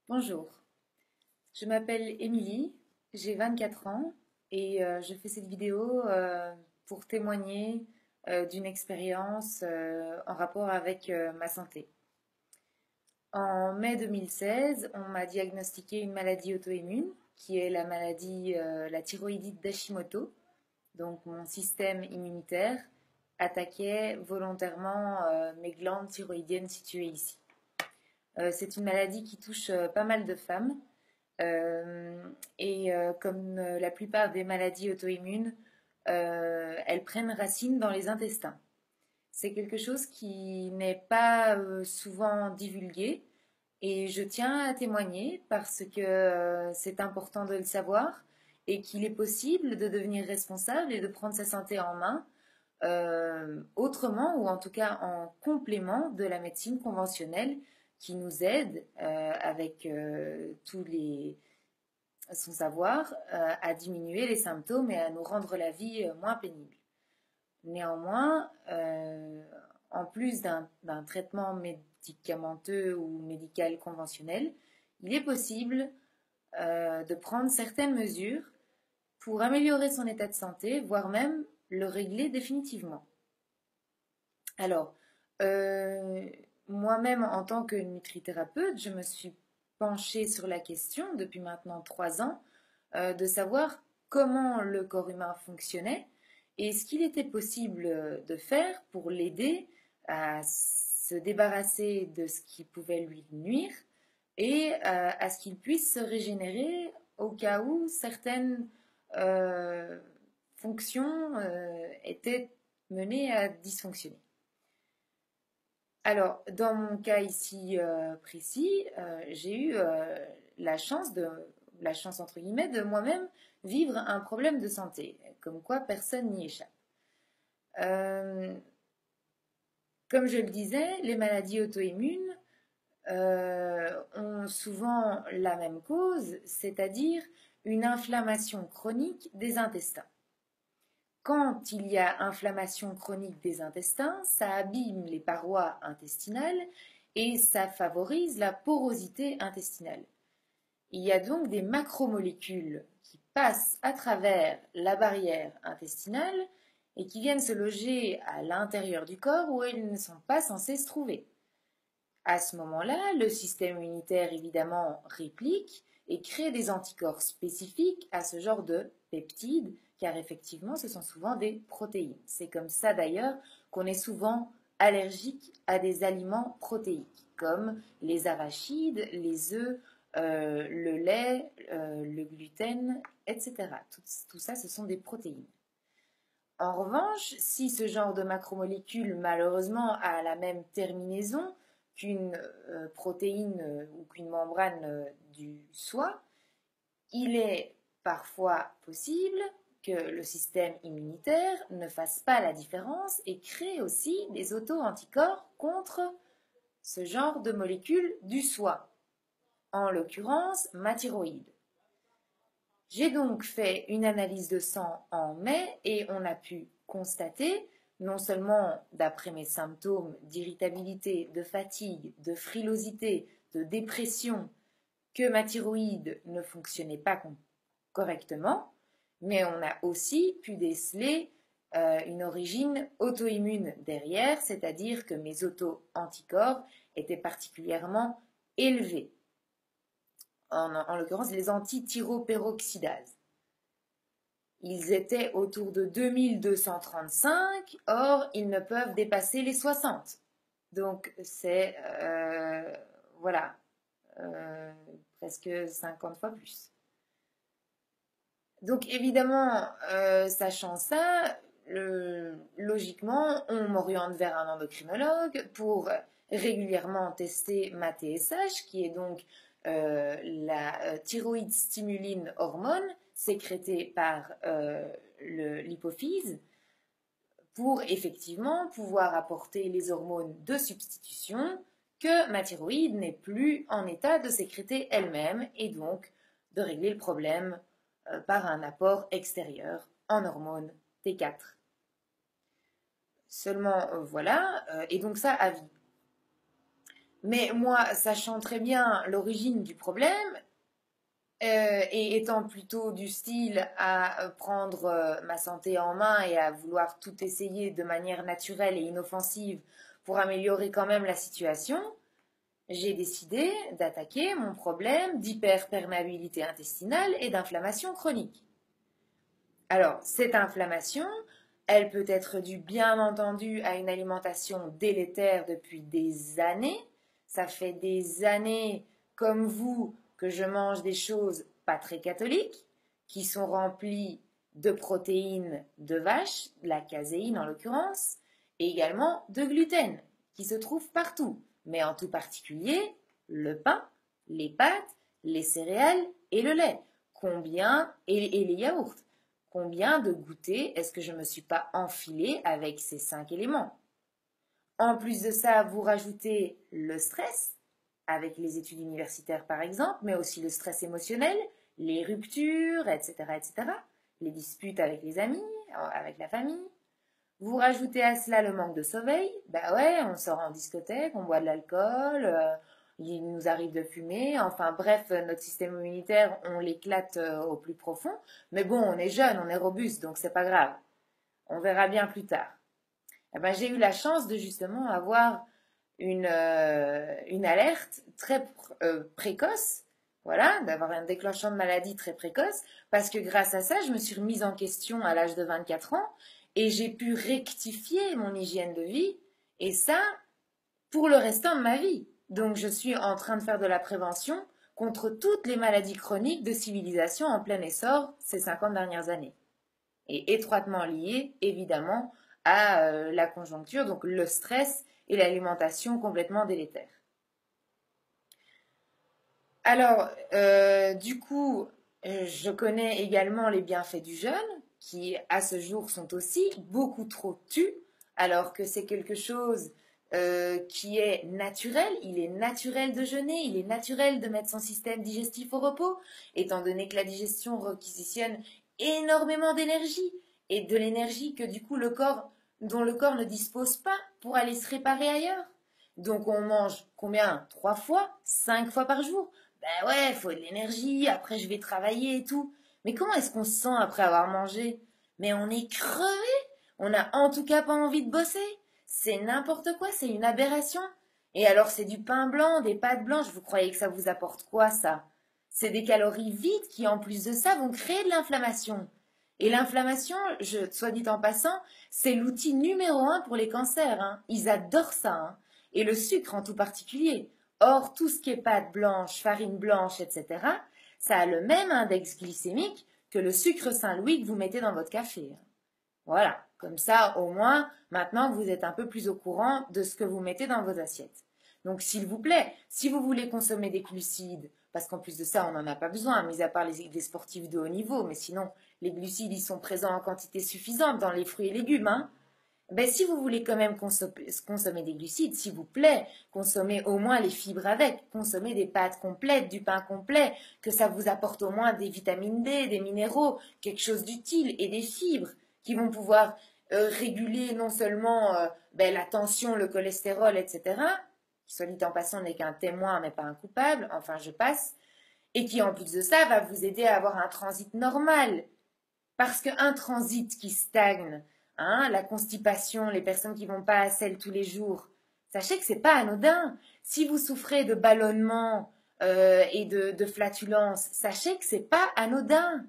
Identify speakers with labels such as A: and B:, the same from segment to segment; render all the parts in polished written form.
A: Bonjour, je m'appelle Émilie, j'ai 24 ans et je fais cette vidéo pour témoigner d'une expérience en rapport avec ma santé. En mai 2016, on m'a diagnostiqué une maladie auto-immune qui est la maladie, la thyroïdite d'Hashimoto. Donc mon système immunitaire attaquait volontairement mes glandes thyroïdiennes situées ici. C'est une maladie qui touche pas mal de femmes. Comme la plupart des maladies auto-immunes, elles prennent racine dans les intestins. C'est quelque chose qui n'est pas souvent divulgué et je tiens à témoigner parce que c'est important de le savoir et qu'il est possible de devenir responsable et de prendre sa santé en main autrement ou en tout cas en complément de la médecine conventionnelle qui nous aide avec son savoir à diminuer les symptômes et à nous rendre la vie moins pénible. Néanmoins, en plus d'un traitement médicamenteux ou médical conventionnel, il est possible de prendre certaines mesures pour améliorer son état de santé, voire même le régler définitivement. Alors, moi-même, en tant que nutrithérapeute, je me suis penchée sur la question depuis maintenant 3 ans de savoir comment le corps humain fonctionnait et ce qu'il était possible de faire pour l'aider à se débarrasser de ce qui pouvait lui nuire et à ce qu'il puisse se régénérer au cas où certaines fonctions étaient menées à dysfonctionner. Alors, dans mon cas ici précis, j'ai eu la chance entre guillemets, de moi-même vivre un problème de santé, comme quoi personne n'y échappe. Comme je le disais, les maladies auto-immunes ont souvent la même cause, c'est-à-dire une inflammation chronique des intestins. Quand il y a inflammation chronique des intestins, ça abîme les parois intestinales et ça favorise la porosité intestinale. Il y a donc des macromolécules qui passent à travers la barrière intestinale et qui viennent se loger à l'intérieur du corps où elles ne sont pas censées se trouver. À ce moment-là, le système immunitaire évidemment réplique et crée des anticorps spécifiques à ce genre de peptides, car effectivement, ce sont souvent des protéines. C'est comme ça d'ailleurs qu'on est souvent allergique à des aliments protéiques, comme les arachides, les œufs, le lait, le gluten, etc. Tout ça, ce sont des protéines. En revanche, si ce genre de macromolécule, malheureusement, a la même terminaison qu'une protéine ou qu'une membrane du soi, il est parfois possible que le système immunitaire ne fasse pas la différence et crée aussi des auto-anticorps contre ce genre de molécules du soi, en l'occurrence ma thyroïde. J'ai donc fait une analyse de sang en mai et on a pu constater, non seulement d'après mes symptômes d'irritabilité, de fatigue, de frilosité, de dépression, que ma thyroïde ne fonctionnait pas correctement, mais on a aussi pu déceler une origine auto-immune derrière, c'est-à-dire que mes auto-anticorps étaient particulièrement élevés. En l'occurrence les antithyroperoxydases. Ils étaient autour de 2235, or ils ne peuvent dépasser les 60. Donc c'est, voilà, presque 50 fois plus. Donc évidemment, sachant ça, logiquement, on m'oriente vers un endocrinologue pour régulièrement tester ma TSH, qui est donc la thyroïde stimuline hormone sécrétée par l'hypophyse pour effectivement pouvoir apporter les hormones de substitution que ma thyroïde n'est plus en état de sécréter elle-même et donc de régler le problème par un apport extérieur en hormone T4. Seulement, voilà, et donc ça à vie. Mais moi, sachant très bien l'origine du problème, et étant plutôt du style à prendre ma santé en main et à vouloir tout essayer de manière naturelle et inoffensive pour améliorer quand même la situation, j'ai décidé d'attaquer mon problème d'hyperperméabilité intestinale et d'inflammation chronique. Alors, cette inflammation, elle peut être due bien entendu à une alimentation délétère depuis des années. Ça fait des années, comme vous, que je mange des choses pas très catholiques, qui sont remplies de protéines de vache, la caséine en l'occurrence, et également de gluten, qui se trouve partout, mais en tout particulier le pain, les pâtes, les céréales et le lait. Combien et les yaourts. Combien de goûters est-ce que je ne me suis pas enfilé avec ces 5 éléments? En plus de ça, vous rajoutez le stress, avec les études universitaires par exemple, mais aussi le stress émotionnel, les ruptures, etc., etc., les disputes avec les amis, avec la famille. Vous rajoutez à cela le manque de sommeil, bah ouais, on sort en discothèque, on boit de l'alcool, il nous arrive de fumer, enfin bref, notre système immunitaire, on l'éclate au plus profond. Mais bon, on est jeune, on est robuste, donc c'est pas grave. On verra bien plus tard. Eh ben, j'ai eu la chance de justement avoir une alerte très précoce, voilà, d'avoir un déclenchement de maladie très précoce, parce que grâce à ça, je me suis remise en question à l'âge de 24 ans et j'ai pu rectifier mon hygiène de vie, et ça, pour le restant de ma vie. Donc je suis en train de faire de la prévention contre toutes les maladies chroniques de civilisation en plein essor ces 50 dernières années. Et étroitement liées, évidemment, à la conjoncture, donc le stress et l'alimentation complètement délétère. Alors, du coup, je connais également les bienfaits du jeûne, qui à ce jour sont aussi beaucoup trop tus, alors que c'est quelque chose qui est naturel. Il est naturel de jeûner, il est naturel de mettre son système digestif au repos, étant donné que la digestion requisitionne énormément d'énergie, et de l'énergie que du coup dont le corps ne dispose pas pour aller se réparer ailleurs. Donc on mange combien? 3 fois? 5 fois par jour? Ben ouais, il faut de l'énergie, après je vais travailler et tout. Mais comment est-ce qu'on se sent après avoir mangé? Mais on est crevé. On n'a en tout cas pas envie de bosser. C'est n'importe quoi, c'est une aberration. Et alors c'est du pain blanc, des pâtes blanches, vous croyez que ça vous apporte quoi ça? C'est des calories vides qui en plus de ça vont créer de l'inflammation. Et l'inflammation, soit dit en passant, c'est l'outil numéro un pour les cancers, hein. Ils adorent ça, hein. Et le sucre en tout particulier. Or, tout ce qui est pâte blanche, farine blanche, etc., ça a le même index glycémique que le sucre Saint-Louis que vous mettez dans votre café. Voilà, comme ça, au moins, maintenant, vous êtes un peu plus au courant de ce que vous mettez dans vos assiettes. Donc, s'il vous plaît, si vous voulez consommer des glucides, parce qu'en plus de ça, on n'en a pas besoin, mis à part les sportifs de haut niveau, mais sinon, les glucides, ils sont présents en quantité suffisante dans les fruits et légumes, hein. Ben, si vous voulez quand même consommer des glucides, s'il vous plaît, consommez au moins les fibres avec, consommez des pâtes complètes, du pain complet, que ça vous apporte au moins des vitamines D, des minéraux, quelque chose d'utile et des fibres qui vont pouvoir réguler non seulement la tension, le cholestérol, etc., qui soit dit en passant n'est qu'un témoin mais pas un coupable, enfin je passe, et qui en plus de ça va vous aider à avoir un transit normal. Parce qu'un transit qui stagne, hein, la constipation, les personnes qui vont pas à selle tous les jours, sachez que c'est pas anodin. Si vous souffrez de ballonnement et de flatulence, sachez que c'est pas anodin.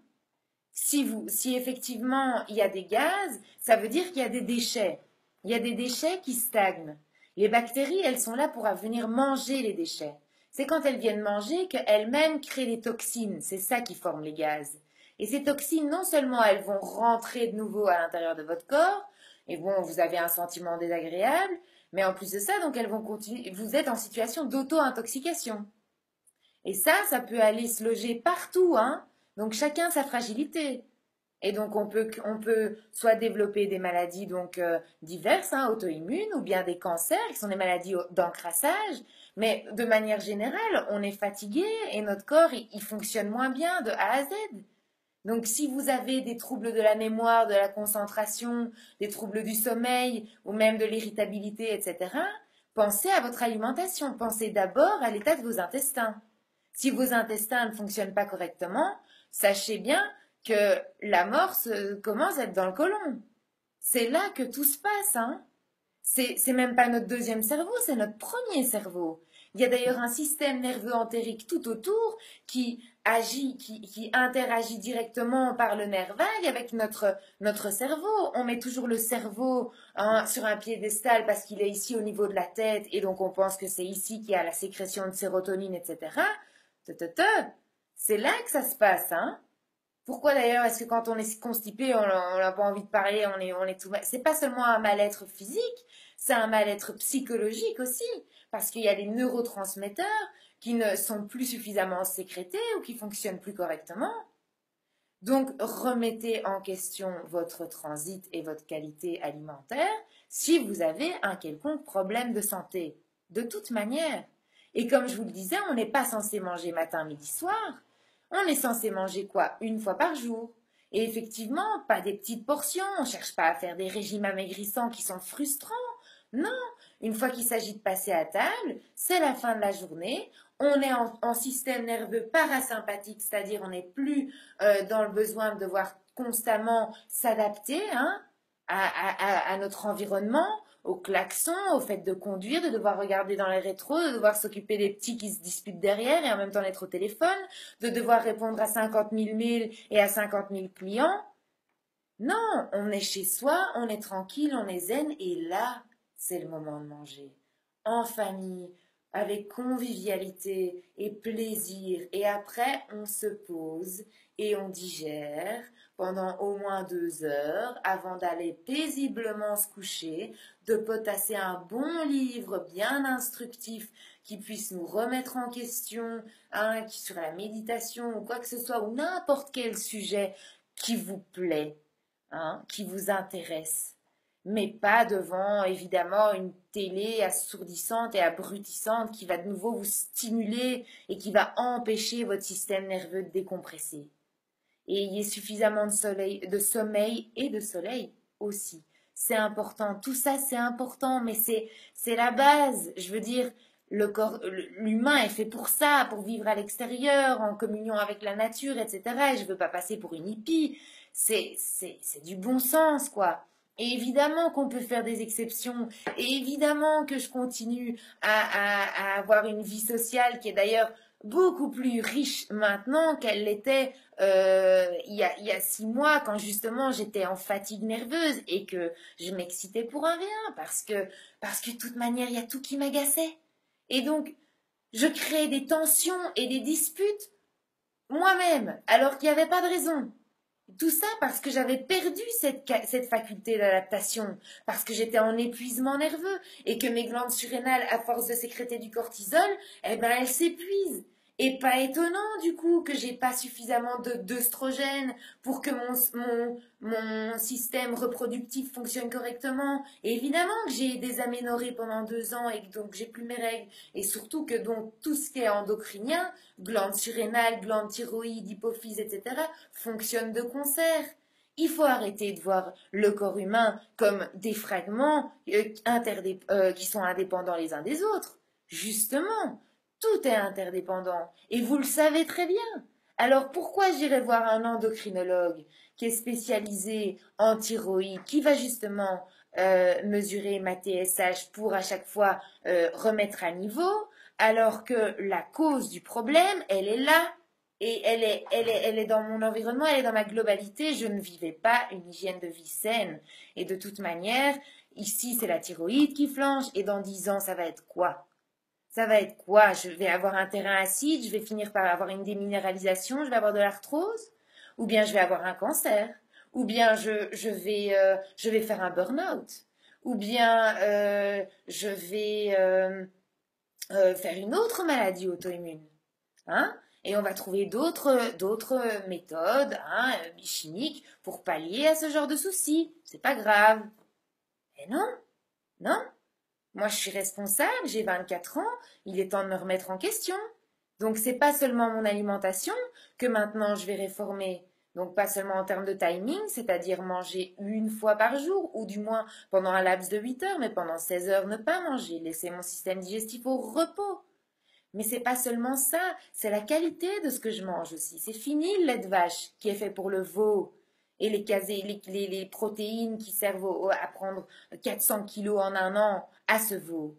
A: Si effectivement il y a des gaz, ça veut dire qu'il y a des déchets. Il y a des déchets qui stagnent. Les bactéries, elles sont là pour venir manger les déchets. C'est quand elles viennent manger qu'elles-mêmes créent des toxines. C'est ça qui forme les gaz. Et ces toxines, non seulement elles vont rentrer de nouveau à l'intérieur de votre corps, et bon, vous avez un sentiment désagréable, mais en plus de ça, donc elles vont continuer. Vous êtes en situation d'auto-intoxication. Et ça peut aller se loger partout, hein. Donc chacun sa fragilité. Et donc on peut soit développer des maladies donc diverses, hein, auto-immunes, ou bien des cancers qui sont des maladies d'encrassage. Mais de manière générale, on est fatigué et notre corps il fonctionne moins bien de A à Z. Donc si vous avez des troubles de la mémoire, de la concentration, des troubles du sommeil ou même de l'irritabilité, etc., pensez à votre alimentation. Pensez d'abord à l'état de vos intestins. Si vos intestins ne fonctionnent pas correctement, sachez bien que la mort commence à être dans le côlon. C'est là que tout se passe, hein. C'est même pas notre deuxième cerveau, c'est notre premier cerveau. Il y a d'ailleurs un système nerveux entérique tout autour qui agit, qui interagit directement par le nerf vague avec notre cerveau. On met toujours le cerveau sur un piédestal parce qu'il est ici au niveau de la tête et donc on pense que c'est ici qu'il y a la sécrétion de sérotonine, etc. C'est là que ça se passe, hein. Pourquoi d'ailleurs est-ce que quand on est constipé, on n'a pas envie de parler, on est tout mal. C'est pas seulement un mal-être physique, c'est un mal-être psychologique aussi, parce qu'il y a des neurotransmetteurs qui ne sont plus suffisamment sécrétés ou qui fonctionnent plus correctement. Donc remettez en question votre transit et votre qualité alimentaire si vous avez un quelconque problème de santé, de toute manière. Et comme je vous le disais, on n'est pas censé manger matin, midi, soir. On est censé manger quoi? Une fois par jour. Et effectivement, pas des petites portions. On ne cherche pas à faire des régimes amaigrissants qui sont frustrants. Non, une fois qu'il s'agit de passer à table, c'est la fin de la journée. On est en système nerveux parasympathique, c'est-à-dire on n'est plus dans le besoin de devoir constamment s'adapter à notre environnement, au klaxon, au fait de conduire, de devoir regarder dans les rétros, de devoir s'occuper des petits qui se disputent derrière et en même temps être au téléphone, de devoir répondre à 50 000 mails et à 50 000 clients. Non, on est chez soi, on est tranquille, on est zen et là, c'est le moment de manger. En famille, avec convivialité et plaisir. Et après, on se pose et on digère pendant au moins 2 heures avant d'aller paisiblement se coucher, de potasser un bon livre bien instructif qui puisse nous remettre en question sur la méditation ou quoi que ce soit, ou n'importe quel sujet qui vous plaît, qui vous intéresse. Mais pas devant, évidemment, une télé assourdissante et abrutissante qui va de nouveau vous stimuler et qui va empêcher votre système nerveux de décompresser. Et ayez suffisamment de sommeil et de soleil aussi. C'est important. Tout ça, c'est important, mais c'est la base. Je veux dire, l'humain est fait pour ça, pour vivre à l'extérieur, en communion avec la nature, etc. Et je veux pas passer pour une hippie. C'est du bon sens, quoi. Et évidemment qu'on peut faire des exceptions. Et évidemment que je continue à avoir une vie sociale qui est d'ailleurs beaucoup plus riche maintenant qu'elle l'était il y a 6 mois quand justement j'étais en fatigue nerveuse et que je m'excitais pour un rien parce que de toute manière il y a tout qui m'agaçait. Et donc je créais des tensions et des disputes moi-même alors qu'il n'y avait pas de raison. Tout ça parce que j'avais perdu cette faculté d'adaptation, parce que j'étais en épuisement nerveux et que mes glandes surrénales, à force de sécréter du cortisol, eh ben elles s'épuisent. Et pas étonnant du coup que j'ai pas suffisamment d'œstrogènes pour que mon système reproductif fonctionne correctement. Et évidemment que j'ai des aménorrhées pendant 2 ans et que donc j'ai plus mes règles. Et surtout que donc tout ce qui est endocrinien, glandes surrénales, glandes thyroïdes, hypophyse, etc., fonctionne de concert. Il faut arrêter de voir le corps humain comme des fragments qui sont indépendants les uns des autres. Justement, tout est interdépendant et vous le savez très bien. Alors pourquoi j'irai voir un endocrinologue qui est spécialisé en thyroïde, qui va justement mesurer ma TSH pour à chaque fois remettre à niveau, alors que la cause du problème, elle est là. Et elle est dans mon environnement, elle est dans ma globalité. Je ne vivais pas une hygiène de vie saine. Et de toute manière, ici, c'est la thyroïde qui flanche. Et dans 10 ans, ça va être quoi? Ça va être quoi? Je vais avoir un terrain acide, je vais finir par avoir une déminéralisation, je vais avoir de l'arthrose? Ou bien je vais avoir un cancer? Ou bien je vais faire un burn-out? Ou bien je vais faire une autre maladie auto-immune? Hein? Et on va trouver d'autres méthodes chimiques pour pallier à ce genre de soucis. C'est pas grave. Et non, non. Moi, je suis responsable, j'ai 24 ans, il est temps de me remettre en question. Donc, c'est pas seulement mon alimentation que maintenant je vais réformer. Donc pas seulement en termes de timing, c'est-à-dire manger une fois par jour, ou du moins pendant un laps de 8 heures, mais pendant 16 heures ne pas manger, laisser mon système digestif au repos. Mais c'est pas seulement ça, c'est la qualité de ce que je mange aussi. C'est fini le lait de vache qui est fait pour le veau et les protéines qui servent à prendre 400 kilos en un an à ce veau.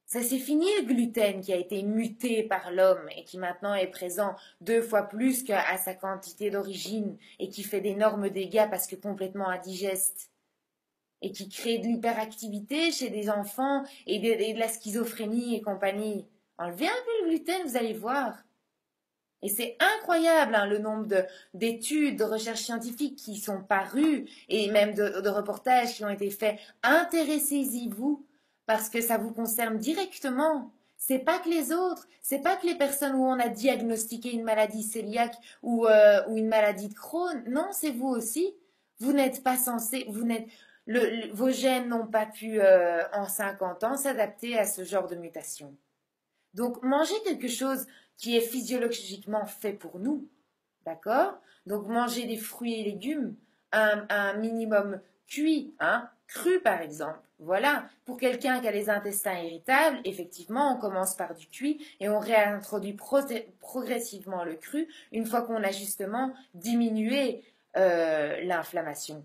A: Ça, c'est fini le gluten qui a été muté par l'homme et qui maintenant est présent 2 fois plus qu'à sa quantité d'origine et qui fait d'énormes dégâts parce que complètement indigeste et qui crée de l'hyperactivité chez des enfants et de la schizophrénie et compagnie. Enlevez un peu le gluten, vous allez voir. Et c'est incroyable hein, le nombre d'études, de recherches scientifiques qui sont parues et même de reportages qui ont été faits. Intéressez-y-vous parce que ça vous concerne directement. C'est pas que les autres, c'est pas que les personnes où on a diagnostiqué une maladie cœliaque ou une maladie de Crohn. Non, c'est vous aussi. Vous n'êtes pas censé, vos gènes n'ont pas pu en 50 ans s'adapter à ce genre de mutation. Donc, manger quelque chose qui est physiologiquement fait pour nous, d'accord? Donc, manger des fruits et légumes, un minimum cuit, hein, cru par exemple. Voilà, pour quelqu'un qui a les intestins irritables, effectivement, on commence par du cuit et on réintroduit progressivement le cru une fois qu'on a justement diminué l'inflammation.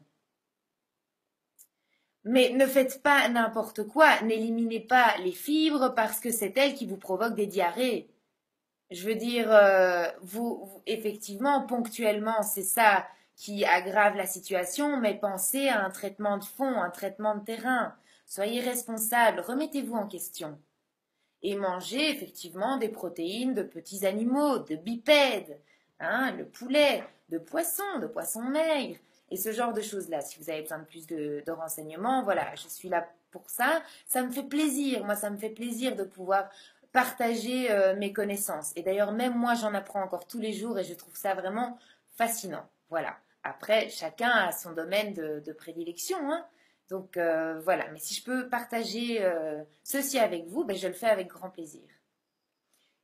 A: Mais ne faites pas n'importe quoi, n'éliminez pas les fibres parce que c'est elles qui vous provoquent des diarrhées. Je veux dire, effectivement, ponctuellement, c'est ça qui aggrave la situation, mais pensez à un traitement de fond, un traitement de terrain. Soyez responsable, remettez-vous en question. Et mangez effectivement des protéines de petits animaux, de bipèdes, hein, le poulet, de poissons maigres, et ce genre de choses-là. Si vous avez besoin de plus de renseignements, voilà, je suis là pour ça. Ça me fait plaisir, moi ça me fait plaisir de pouvoir partager mes connaissances. Et d'ailleurs, même moi, j'en apprends encore tous les jours et je trouve ça vraiment fascinant. Voilà. Après, chacun a son domaine de prédilection, hein. Donc voilà, mais si je peux partager ceci avec vous, ben, je le fais avec grand plaisir.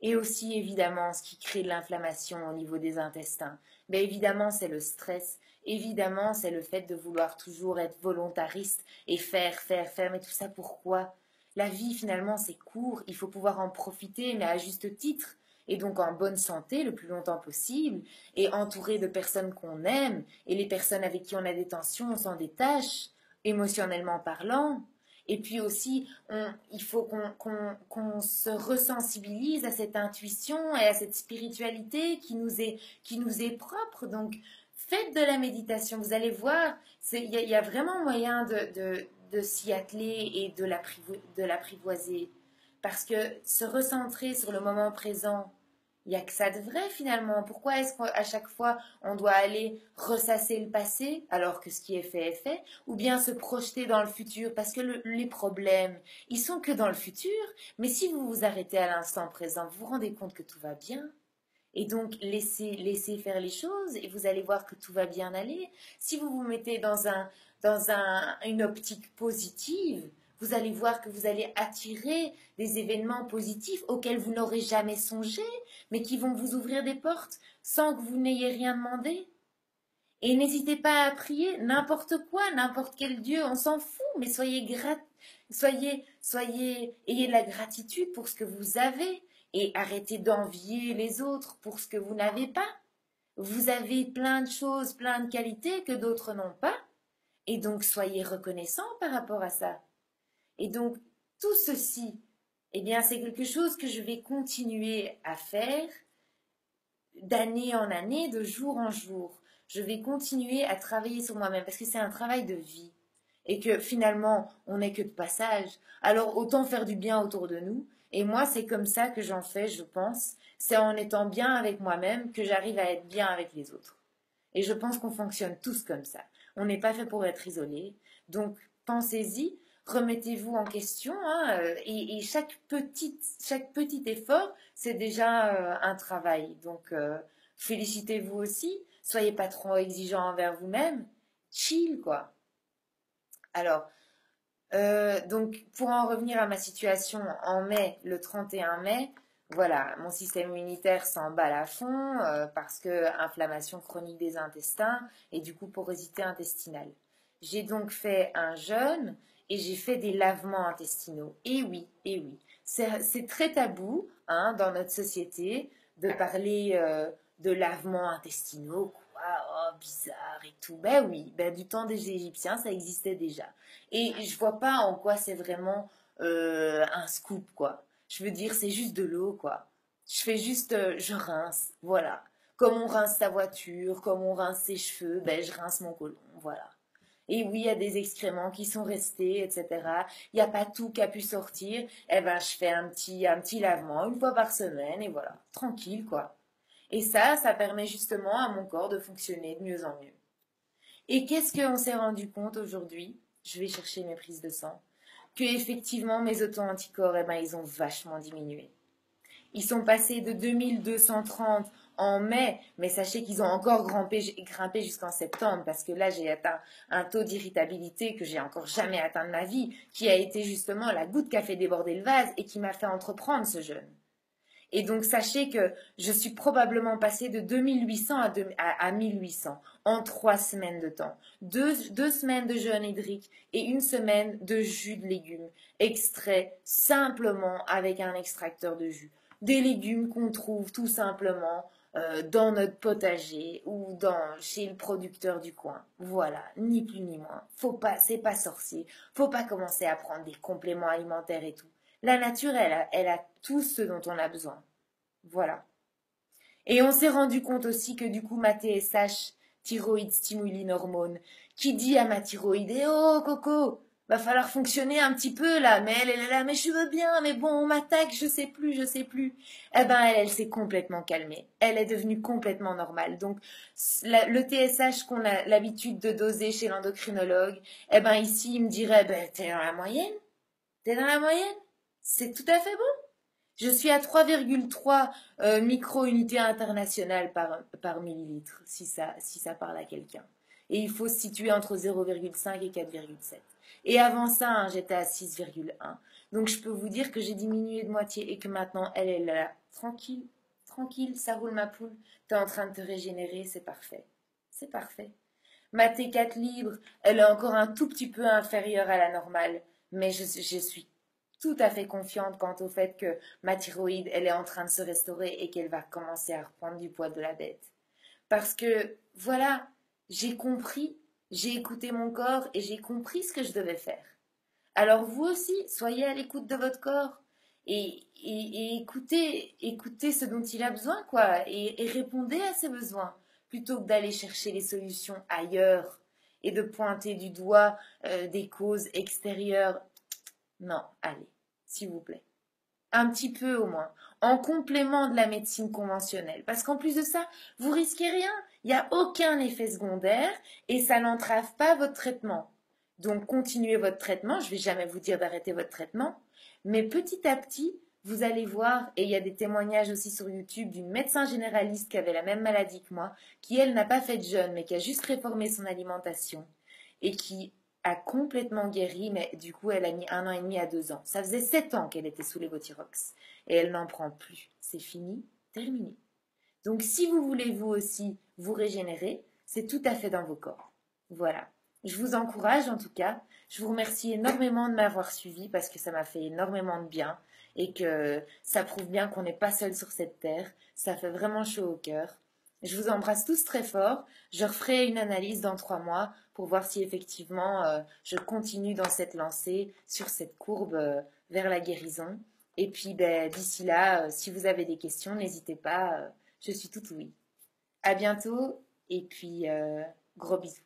A: Et aussi, évidemment, ce qui crée de l'inflammation au niveau des intestins, ben, évidemment, c'est le stress. Évidemment, c'est le fait de vouloir toujours être volontariste et faire. Mais tout ça, pourquoi? La vie, finalement, c'est court. Il faut pouvoir en profiter, mais à juste titre. Et donc en bonne santé le plus longtemps possible, et entouré de personnes qu'on aime, et les personnes avec qui on a des tensions, on s'en détache, émotionnellement parlant. Et puis aussi, il faut qu'on se ressensibilise à cette intuition et à cette spiritualité qui nous est propre. Donc, faites de la méditation. Vous allez voir, il y a vraiment moyen de s'y atteler et de l'apprivoiser. Parce que se recentrer sur le moment présent, il n'y a que ça de vrai finalement. Pourquoi est-ce qu'à chaque fois on doit aller ressasser le passé alors que ce qui est fait, ou bien se projeter dans le futur parce que les problèmes, ils sont que dans le futur. Mais si vous vous arrêtez à l'instant présent, vous vous rendez compte que tout va bien. Et donc laissez faire les choses et vous allez voir que tout va bien aller. Si vous vous mettez une optique positive, vous allez voir que vous allez attirer des événements positifs auxquels vous n'aurez jamais songé, mais qui vont vous ouvrir des portes sans que vous n'ayez rien demandé. Et n'hésitez pas à prier n'importe quoi, n'importe quel Dieu, on s'en fout, mais ayez de la gratitude pour ce que vous avez et arrêtez d'envier les autres pour ce que vous n'avez pas. Vous avez plein de choses, plein de qualités que d'autres n'ont pas, et donc soyez reconnaissants par rapport à ça. Et donc tout ceci, eh bien c'est quelque chose que je vais continuer à faire d'année en année, de jour en jour. Je vais continuer à travailler sur moi-même parce que c'est un travail de vie et que finalement on n'est que de passage. Alors autant faire du bien autour de nous. Et moi c'est comme ça que j'en fais, je pense. C'est en étant bien avec moi-même que j'arrive à être bien avec les autres. Et je pense qu'on fonctionne tous comme ça. On n'est pas fait pour être isolé. Donc pensez-y, remettez-vous en question, hein, et chaque petit effort, c'est déjà un travail. Donc félicitez-vous aussi, soyez pas trop exigeant envers vous-même, chill quoi. Alors, donc pour en revenir à ma situation en mai, le 31 mai, Voilà, mon système immunitaire s'emballe à fond parce que inflammation chronique des intestins et du coup porosité intestinale. J'ai donc fait un jeûne et j'ai fait des lavements intestinaux. Et oui, c'est très tabou hein, dans notre société de parler de lavements intestinaux, quoi, oh bizarre et tout. Ben oui, ben du temps des Égyptiens ça existait déjà. Et je vois pas en quoi c'est vraiment un scoop quoi. Je veux dire, c'est juste de l'eau, quoi. Je fais juste, je rince, voilà. Comme on rince sa voiture, comme on rince ses cheveux, ben je rince mon côlon, voilà. Et oui, il y a des excréments qui sont restés, etc. Il n'y a pas tout qui a pu sortir. Eh ben, je fais un petit lavement une fois par semaine et voilà, tranquille, quoi. Et ça permet justement à mon corps de fonctionner de mieux en mieux. Et qu'est-ce qu'on s'est rendu compte aujourd'hui? Je vais chercher mes prises de sang. Que effectivement mes auto-anticorps, eh ben, ils ont vachement diminué. Ils sont passés de 2230 en mai, mais sachez qu'ils ont encore grimpé jusqu'en septembre, parce que là, j'ai atteint un taux d'irritabilité que j'ai encore jamais atteint de ma vie, qui a été justement la goutte qui a fait déborder le vase et qui m'a fait entreprendre ce jeûne. Et donc, sachez que je suis probablement passée de 2800 à 1800 en 3 semaines de temps. Deux semaines de jeûne hydrique et une semaine de jus de légumes, extrait simplement avec un extracteur de jus. Des légumes qu'on trouve tout simplement dans notre potager ou chez le producteur du coin. Voilà, ni plus ni moins. Faut pas, c'est pas sorcier. Faut pas commencer à prendre des compléments alimentaires et tout. La nature, elle a tout ce dont on a besoin. Voilà. Et on s'est rendu compte aussi que du coup, ma TSH, thyroïde stimuline hormone, qui dit à ma thyroïde, eh oh Coco, va falloir fonctionner un petit peu là, mais elle est là, mais je veux bien, mais bon, on m'attaque, je sais plus, je sais plus. Eh ben, elle s'est complètement calmée. Elle est devenue complètement normale. Donc, le TSH qu'on a l'habitude de doser chez l'endocrinologue, eh ben, ici, il me dirait, ben, t'es dans la moyenne? T'es dans la moyenne? C'est tout à fait bon. Je suis à 3,3 micro-unités internationales par millilitre, si ça parle à quelqu'un. Et il faut se situer entre 0,5 et 4,7. Et avant ça, hein, j'étais à 6,1. Donc je peux vous dire que j'ai diminué de moitié et que maintenant, elle est là, tranquille, tranquille, ça roule ma poule. T'es en train de te régénérer, c'est parfait. C'est parfait. Ma T4 libre, elle est encore un tout petit peu inférieure à la normale, mais je suis tout à fait confiante quant au fait que ma thyroïde, elle est en train de se restaurer et qu'elle va commencer à reprendre du poids de la bête. Parce que, voilà, j'ai compris, j'ai écouté mon corps et j'ai compris ce que je devais faire. Alors vous aussi, soyez à l'écoute de votre corps et écoutez ce dont il a besoin, quoi, et répondez à ses besoins, plutôt que d'aller chercher les solutions ailleurs et de pointer du doigt des causes extérieures. Non, allez, s'il vous plaît. Un petit peu au moins, en complément de la médecine conventionnelle. Parce qu'en plus de ça, vous risquez rien. Il n'y a aucun effet secondaire et ça n'entrave pas votre traitement. Donc continuez votre traitement. Je ne vais jamais vous dire d'arrêter votre traitement. Mais petit à petit, vous allez voir, et il y a des témoignages aussi sur YouTube d'une médecin généraliste qui avait la même maladie que moi, qui elle n'a pas fait de jeûne, mais qui a juste réformé son alimentation et qui a complètement guéri, mais du coup, elle a mis 1 an et demi à 2 ans. Ça faisait 7 ans qu'elle était sous Levothyrox. Et elle n'en prend plus. C'est fini, terminé. Donc, si vous voulez vous aussi vous régénérer, c'est tout à fait dans vos corps. Voilà. Je vous encourage en tout cas. Je vous remercie énormément de m'avoir suivi parce que ça m'a fait énormément de bien et que ça prouve bien qu'on n'est pas seul sur cette terre. Ça fait vraiment chaud au cœur. Je vous embrasse tous très fort. Je referai une analyse dans 3 mois pour voir si effectivement je continue dans cette lancée, sur cette courbe vers la guérison. Et puis ben, d'ici là, si vous avez des questions, n'hésitez pas, je suis toute oui. À bientôt et puis gros bisous.